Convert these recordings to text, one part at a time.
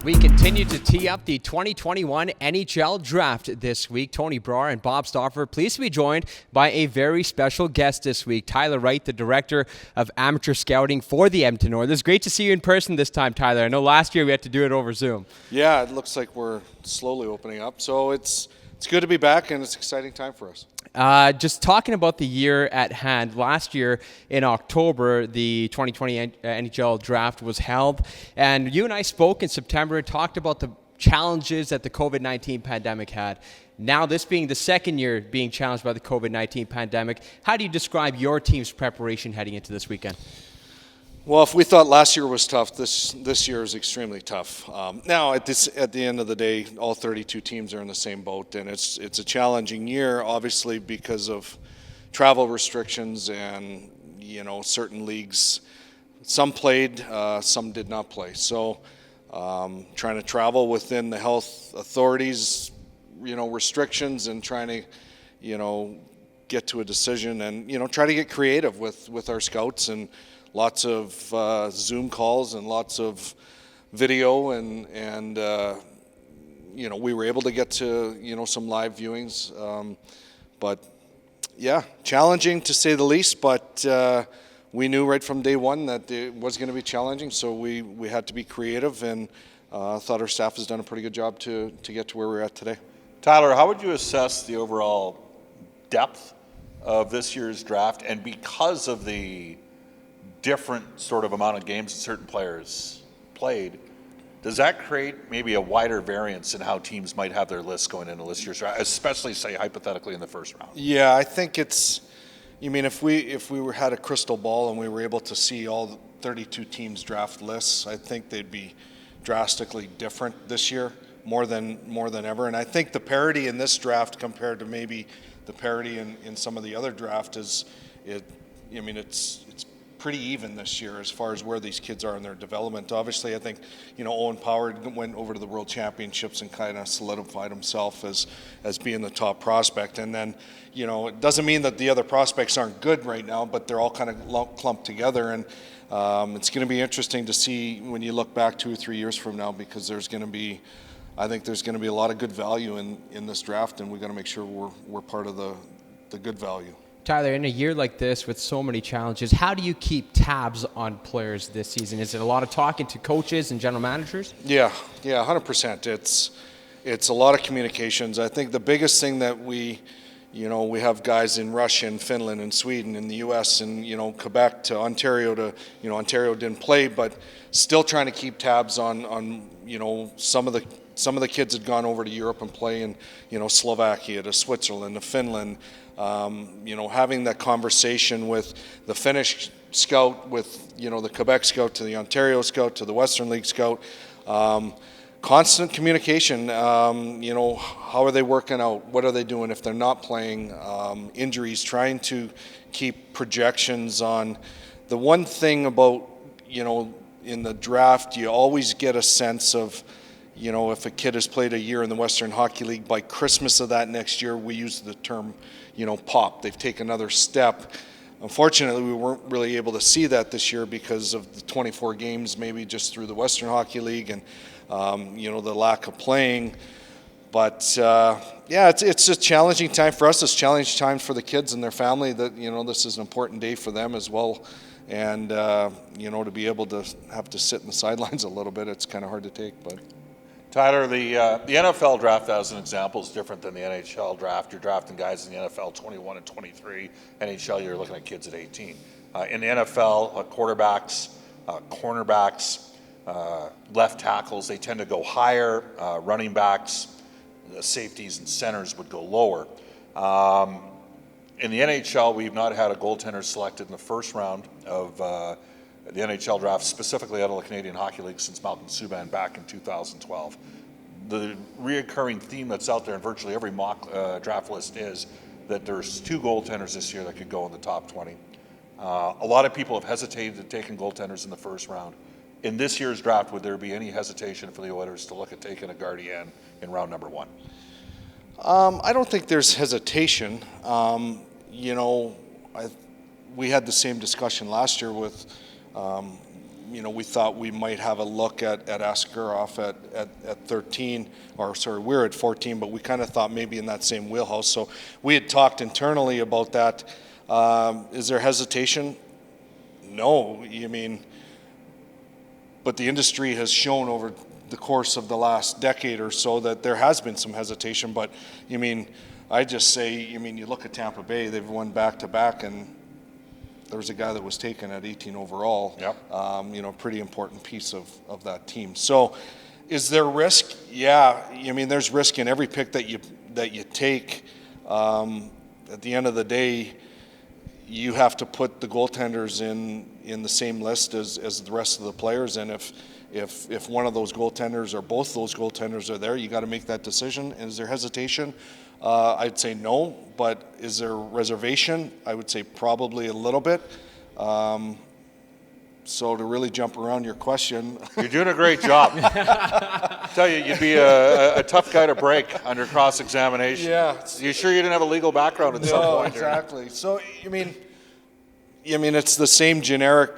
We continue to tee up the 2021 NHL Draft this week. Tony Brar and Bob Stauffer, pleased to be joined by a very special guest this week, Tyler Wright, the Director of Amateur Scouting for the Edmonton Oilers. Great to see you in person this time, Tyler. I know last year we had to do it over Zoom. Yeah, it looks like we're slowly opening up, so it's good to be back, and it's an exciting time for us. Just talking about the year at hand, last year in October, the 2020 NHL Draft was held, and you and I spoke in September and talked about the challenges that the COVID-19 pandemic had. Now, this being the second year being challenged by the COVID-19 pandemic, how do you describe your team's preparation heading into this weekend? Well, if we thought last year was tough, this year is extremely tough. Now, at the end of the day, all 32 teams are in the same boat, and it's a challenging year, obviously, because of travel restrictions and certain leagues. Some played, some did not play. So, trying to travel within the health authorities, restrictions, and trying to, get to a decision, and try to get creative with our scouts and. Lots of Zoom calls and lots of video, and we were able to get to some live viewings, but yeah, challenging to say the least. But we knew right from day one that it was going to be challenging, so we had to be creative, and thought our staff has done a pretty good job to get to where we're at today. Tyler, how would you assess the overall depth of this year's draft, and because of the different sort of amount of games that certain players played, does that create maybe a wider variance in how teams might have their lists going into this year's draft, especially, say, hypothetically in the first round? Yeah, I think it's, if we had a crystal ball and we were able to see all 32 teams' draft lists, I think they'd be drastically different this year, more than ever. And I think the parity in this draft compared to maybe the parity in some of the other draft it's pretty even this year as far as where these kids are in their development. Obviously, I think, Owen Power went over to the World Championships and kind of solidified himself as being the top prospect. And then, it doesn't mean that the other prospects aren't good right now, but they're all kind of clumped together. And it's going to be interesting to see when you look back 2 or 3 years from now, because I think there's going to be a lot of good value in this draft, and we've got to make sure we're part of the good value. Tyler, in a year like this with so many challenges, how do you keep tabs on players this season? Is it a lot of talking to coaches and general managers? Yeah, 100%. It's a lot of communications. I think the biggest thing that we have guys in Russia and Finland and Sweden and the U.S. and, Quebec to Ontario to, Ontario didn't play, but still trying to keep tabs on some of the kids had gone over to Europe and play in, Slovakia to Switzerland to Finland. Having that conversation with the Finnish scout, with, the Quebec scout to the Ontario scout to the Western League scout. Constant communication, how are they working out? What are they doing if they're not playing? Injuries, trying to keep projections on. The one thing about, in the draft, you always get a sense of, if a kid has played a year in the Western Hockey League, by Christmas of that next year, we use the term, pop. They've taken another step. Unfortunately, we weren't really able to see that this year because of the 24 games, maybe just through the Western Hockey League and, the lack of playing. But, it's a challenging time for us. It's a challenging time for the kids and their family that, this is an important day for them as well. And, to be able to have to sit in the sidelines a little bit, it's kind of hard to take, but... Tyler, the NFL draft, as an example, is different than the NHL draft. You're drafting guys in the NFL 21 and 23. NHL, you're looking at kids at 18. In the NFL, quarterbacks, cornerbacks, left tackles, they tend to go higher. Running backs, safeties, and centers would go lower. In the NHL, we've not had a goaltender selected in the first round of the NHL draft, specifically out of the Canadian Hockey League, since Malcolm Subban back in 2012. The reoccurring theme that's out there in virtually every mock draft list is that there's 2 goaltenders this year that could go in the top 20. A lot of people have hesitated at taking goaltenders in the first round. In this year's draft, would there be any hesitation for the Oilers to look at taking a Gardien in round number 1? I don't think there's hesitation. We had the same discussion last year with we thought we might have a look at Askarov at 13, or sorry, we're at 14, but we kind of thought maybe in that same wheelhouse. So we had talked internally about that. Is there hesitation? No, but the industry has shown over the course of the last decade or so that there has been some hesitation. But I just say, you look at Tampa Bay, they've won back-to-back, and there was a guy that was taken at 18 overall. Yep. Pretty important piece of that team. So is there risk? Yeah. There's risk in every pick that you take. At the end of the day, you have to put the goaltenders in the same list as the rest of the players. And if one of those goaltenders or both those goaltenders are there, you got to make that decision. And is there hesitation? I'd say no, but is there reservation? I would say probably a little bit. So to really jump around your question, you're doing a great job. I tell you, you'd be a tough guy to break under cross-examination. Yeah. You sure you didn't have a legal background at some point? Exactly. So it's the same generic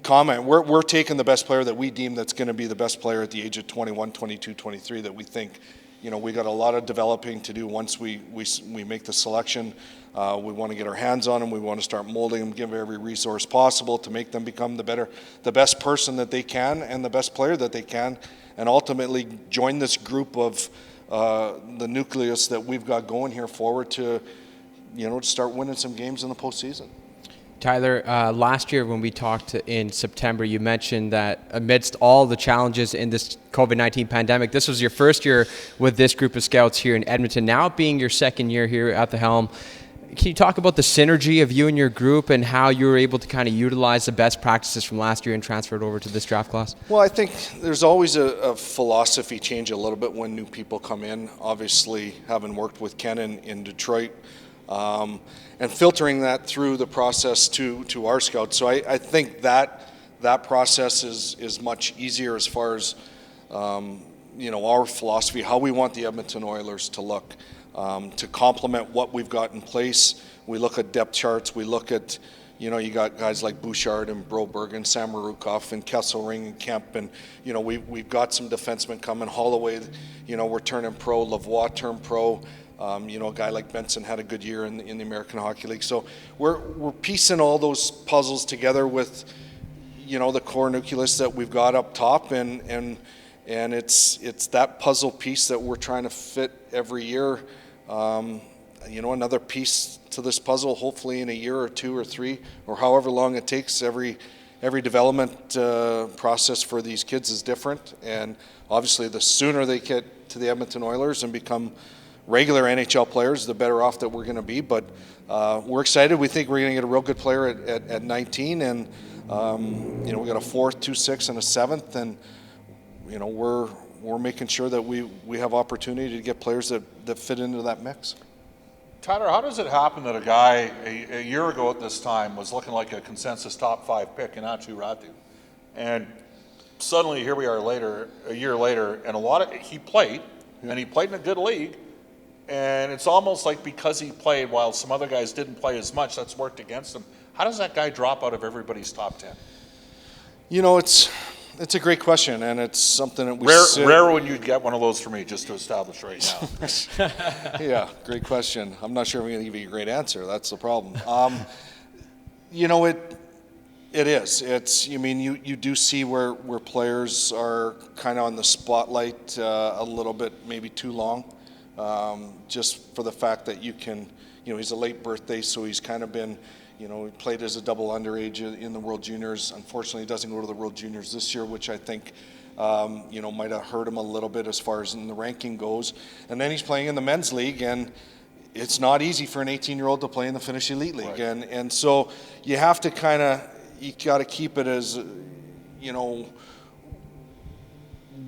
comment. We're taking the best player that we deem that's going to be the best player at the age of 21, 22, 23 that we think. We got a lot of developing to do once we make the selection. We want to get our hands on them. We want to start molding them, give every resource possible to make them become the best person that they can and the best player that they can, and ultimately join this group of the nucleus that we've got going here forward to start winning some games in the postseason. Tyler, last year when we talked in September, you mentioned that amidst all the challenges in this COVID-19 pandemic, this was your first year with this group of scouts here in Edmonton. Now being your second year here at the helm, can you talk about the synergy of you and your group and how you were able to kind of utilize the best practices from last year and transfer it over to this draft class? Well, I think there's always a philosophy change a little bit when new people come in. Obviously, having worked with Ken in Detroit, and filtering that through the process to our scouts. So I think that process is much easier as far as our philosophy, how we want the Edmonton Oilers to look, to complement what we've got in place. We look at depth charts. We look at you got guys like Bouchard and Broberg and Sam Marukov and Kesselring and Kemp, and we've got some defensemen coming. Holloway, we're turning pro. Lavoie turned pro. A guy like Benson had a good year in the American Hockey League. So we're piecing all those puzzles together with, the core nucleus that we've got up top, and it's that puzzle piece that we're trying to fit every year. Another piece to this puzzle, hopefully in a year or two or three, or however long it takes. Every development process for these kids is different, and obviously the sooner they get to the Edmonton Oilers and become regular NHL players, the better off that we're going to be. But we're excited. We think we're going to get a real good player at 19, and we got a 4th, 2, 6, and a 7th, and we're making sure that we have opportunity to get players that fit into that mix. Tyler, how does it happen that a guy a year ago at this time was looking like a consensus top 5 pick in Aatu Räty, and suddenly here we are a year later, and he played, and he played in a good league. And it's almost like because he played while some other guys didn't play as much, that's worked against him. How does that guy drop out of everybody's top 10? It's a great question, and it's something that rare when you'd get one of those for me, just to establish right now. Yeah, great question. I'm not sure I'm going to give you a great answer. That's the problem. It is. It's. You do see where players are kind of on the spotlight a little bit, maybe too long. Just for the fact that you can, he's a late birthday, so he's kind of been, he played as a double underage in the World Juniors. Unfortunately, he doesn't go to the World Juniors this year, which I think, might have hurt him a little bit as far as in the ranking goes. And then he's playing in the men's league, and it's not easy for an 18-year-old to play in the Finnish Elite League. Right. And so you have to you got to keep it as,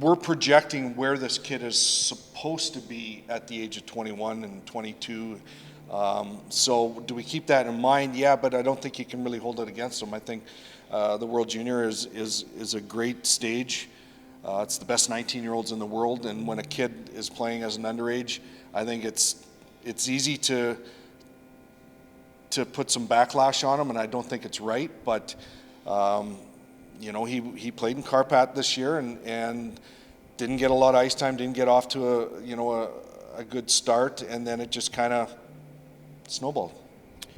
we're projecting where this kid is supposed to be at the age of 21 and 22. So do we keep that in mind? Yeah, but I don't think you can really hold it against them. I think the World Junior is a great stage. It's the best 19-year-olds in the world, and when a kid is playing as an underage, I think it's easy to put some backlash on them, and I don't think it's right. But he played in Karpat this year and didn't get a lot of ice time, didn't get off to a good start, and then it just kind of snowballed.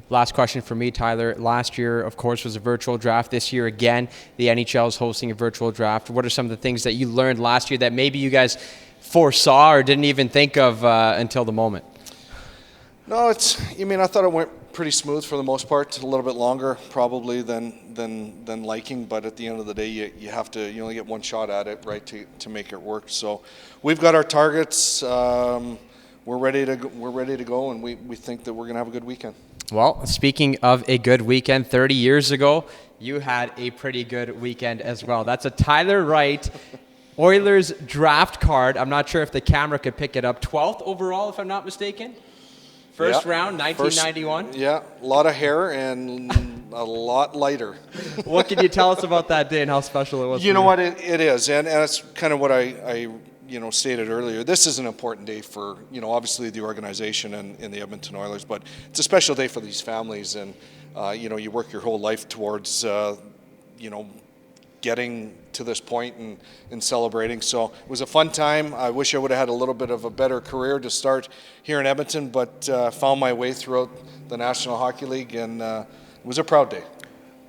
Last question for me, Tyler. Last year, of course, was a virtual draft. This year, again, the NHL is hosting a virtual draft. What are some of the things that you learned last year that maybe you guys foresaw or didn't even think of until the moment? No, I thought it went pretty smooth for the most part. A little bit longer probably than liking, but at the end of the day, you only get one shot at it, right, to make it work. So we've got our targets. We're ready to go, and we think that we're going to have a good weekend. Well, speaking of a good weekend, 30 years ago, you had a pretty good weekend as well. That's a Tyler Wright Oilers draft card. I'm not sure if the camera could pick it up. 12th overall, if I'm not mistaken. First round, 1991. A lot of hair and a lot lighter. What can you tell us about that day and how special it was? You know what, it is, and that's kind of what I stated earlier. This is an important day for, obviously the organization and the Edmonton Oilers, but it's a special day for these families, and, you work your whole life towards, getting to this point and celebrating. So it was a fun time. I wish I would have had a little bit of a better career to start here in Edmonton, but found my way throughout the National Hockey League, and it was a proud day.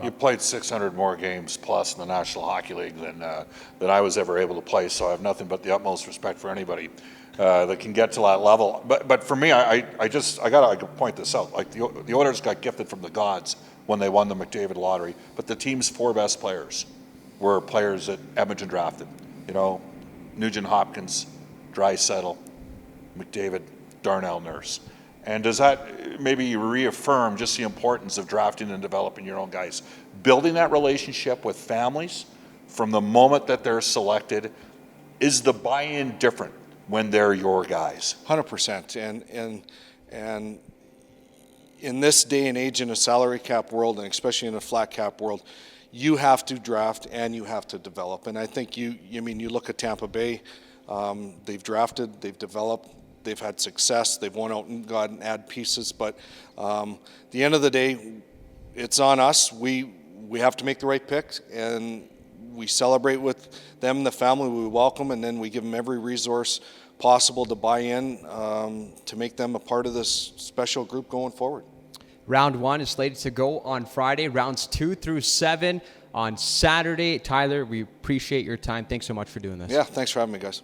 You played 600 more games plus in the National Hockey League than I was ever able to play, so I have nothing but the utmost respect for anybody that can get to that level. But for me, I got to point this out. Like the Oilers got gifted from the gods when they won the McDavid lottery, but the team's 4 best players were players that Edmonton drafted. Nugent Hopkins, Draisaitl, McDavid, Darnell Nurse. And does that maybe reaffirm just the importance of drafting and developing your own guys? Building that relationship with families from the moment that they're selected, is the buy-in different when they're your guys? 100%. And in this day and age in a salary cap world, and especially in a flat cap world, you have to draft and you have to develop. And I think you look at Tampa Bay, they've drafted, they've developed, they've had success, they've won out and gone and add pieces, but the end of the day, it's on us. We have to make the right picks, and we celebrate with them, the family, we welcome, and then we give them every resource possible to buy in to make them a part of this special group going forward. Round 1 is slated to go on Friday. Rounds 2 through 7 on Saturday. Tyler, we appreciate your time. Thanks so much for doing this. Yeah, thanks for having me, guys.